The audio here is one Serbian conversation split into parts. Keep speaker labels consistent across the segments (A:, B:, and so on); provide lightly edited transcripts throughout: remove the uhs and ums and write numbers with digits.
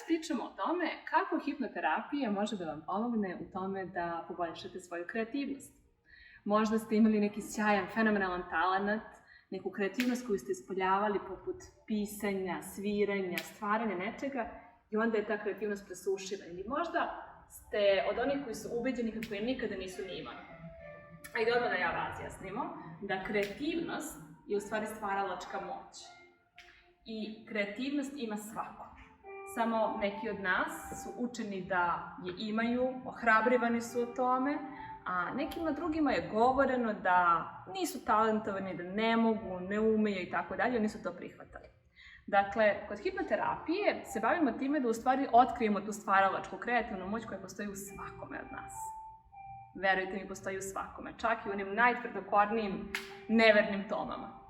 A: pričamo o tome kako hipnoterapija može da vam pomogne u tome da poboljšate svoju kreativnost. Možda ste imali neki sjajan, fenomenalan talenat, neku kreativnost koju ste ispoljavali poput pisanja, sviranja, stvaranja nečega i onda je ta kreativnost presušila. Ili možda ste od onih koji su ubeđeni kako je nikada nisu ni imali. Ajde odmah da ja razjasnimo da kreativnost je u stvari stvaralačka moć. I kreativnost ima svako. Samo neki od nas su učeni da je imaju, ohrabrivani su o tome, a nekima drugima je govoreno da nisu talentovani, da ne mogu, ne umeju i tako dalje, oni su to prihvatali. Dakle, kod hipnoterapije se bavimo time da u stvari otkrijemo tu stvaralačku, kreativnu moć koja postoji u svakome od nas. Verujte mi, postoji u svakome, čak i u onim najtvrdokornijim, nevernim tomama.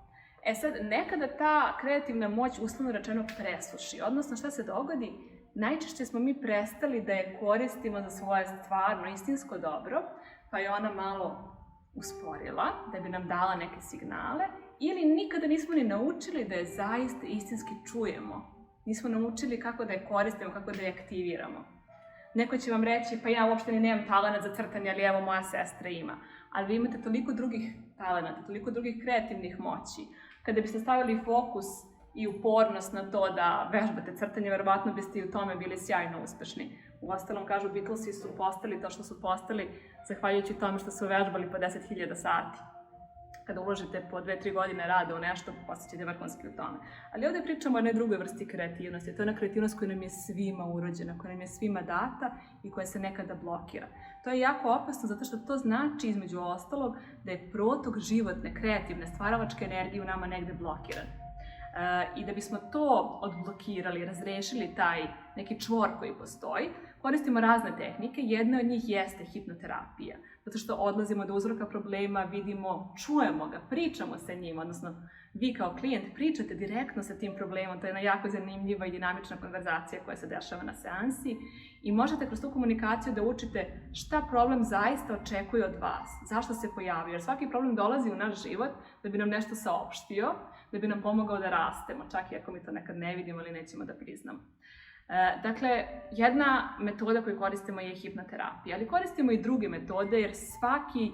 A: E sad, nekada ta kreativna moć, uslovno rečeno, presuši, odnosno šta se dogodi? Najčešće smo mi prestali da je koristimo za svoje stvarno, istinsko dobro, pa je ona malo usporila, da bi nam dala neke signale, ili nikada nismo ni naučili da je zaista istinski čujemo. Nismo naučili kako da je koristimo, kako da je aktiviramo. Neko će vam reći, pa ja uopšte ni nemam talenat za crtanje, ali evo moja sestra ima. Ali vi imate toliko drugih talenata, toliko drugih kreativnih moći. Kada biste stavili fokus i upornost na to da vežbate crtanje, verovatno biste i u tome bili sjajno uspešni. Uostalom, kažu, Beatlesi su postali to što su postali zahvaljujući tome što su vežbali po 10.000 sati. Kada uložite po 2-3 godine rada u nešto, postaćete vrhunski u tome. Ali ovdje pričamo o jednoj drugoj vrsti kreativnosti. To je ona kreativnost koja nam je svima urođena, koja nam je svima data i koja se nekada blokira. To je jako opasno zato što to znači, između ostalog, da je protok životne, kreativne, stvaralačke energije u nama negde blokiran. I da bismo to odblokirali, razrešili taj neki čvor koji postoji, koristimo razne tehnike. Jedna od njih jeste hipnoterapija. Zato što odlazimo do uzroka problema, vidimo, čujemo ga, pričamo sa njim, odnosno vi kao klijent pričate direktno sa tim problemom. To je jedna jako zanimljiva i dinamična konverzacija koja se dešava na seansi i možete kroz tu komunikaciju da učite šta problem zaista očekuje od vas, zašto se pojavio. Jer svaki problem dolazi u naš život da bi nam nešto saopštio, da bi nam pomogao da rastemo, čak i ako mi to nekad ne vidimo ili nećemo da priznamo. Dakle, jedna metoda koju koristimo je hipnoterapija, ali koristimo i druge metode jer svaki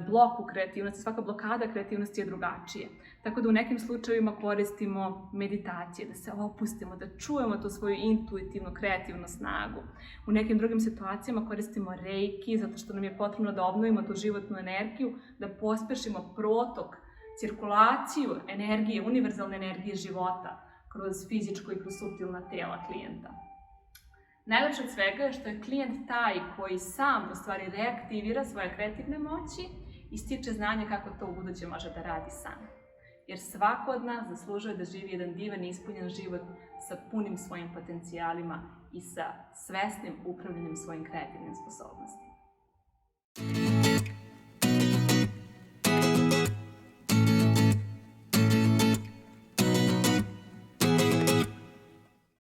A: blok u kreativnosti, svaka blokada kreativnosti je drugačije. Tako da u nekim slučajevima koristimo meditacije, da se opustimo, da čujemo tu svoju intuitivnu, kreativnu snagu. U nekim drugim situacijama koristimo reiki, zato što nam je potrebno da obnovimo tu životnu energiju, da pospešimo protok, cirkulaciju energije, univerzalne energije života kroz fizičko i kroz suptilna tela klijenta. Najlepše od svega je što je klijent taj koji sam u stvari reaktivira svoje kreativne moći i stiče znanje kako to u buduće može da radi sam. Jer svako od nas zaslužuje da živi jedan divan i ispunjen život sa punim svojim potencijalima i sa svesnim upravljanjem svojim kreativnim sposobnostima.